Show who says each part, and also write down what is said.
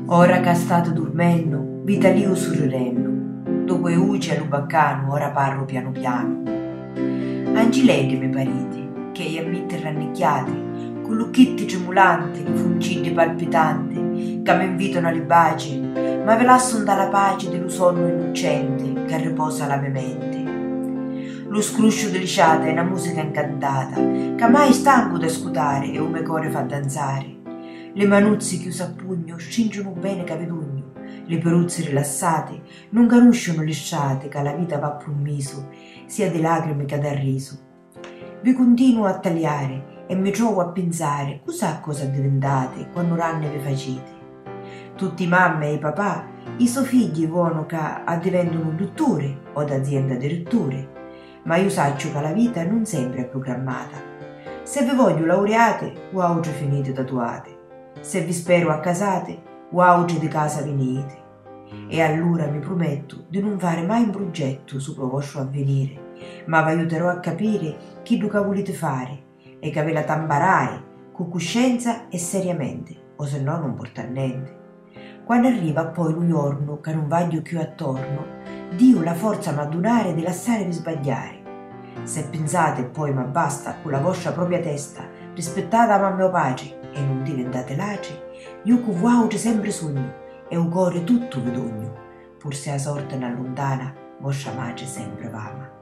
Speaker 1: Ora che state dormendo, vita lì sorridendo, dopo uci a lubaccano, ora parlo piano piano. Angilenti mi pariti, che gli ammitti rannicchiati, con lucchetti tremulanti, i fungidi palpitanti, che mi invitano alle baci, ma ve lasciano dalla pace dello sonno innocente che riposa la mia mente. Lo scruscio deliciata è una musica incantata, che mai stanco da scutare e un mio cuore fa danzare. Le manuzze chiuse a pugno stringono bene cavedugno, le peruzze rilassate non conoscono l'estate che la vita va promesso, sia di lacrime che da riso. Vi continuo a tagliare e mi trovo a pensare cosa diventate quando ranne vi facete. Tutti mamme e papà, i suoi figli vogliono che diventano dottore o d'azienda direttore, ma io saccio che la vita non sempre è programmata. Se vi voglio laureate, wow già finite tatuate. Se vi spero a casate, wow già di casa venite. E allora mi prometto di non fare mai un progetto sopra il vostro avvenire, ma vi aiuterò a capire chi duca volete fare e che ve la tambarare con coscienza e seriamente, o se no non porta a niente. Quando arriva poi lo giorno che non voglio più attorno, Dio la forza m'addunare di lasciarvi sbagliare. Se pensate poi ma basta con la vostra propria testa, rispettate mamma o pace e non diventate laci, io con wow sempre sogno e un cuore tutto vedogno, pur se la sorte non allontana, vostra madre sempre vama.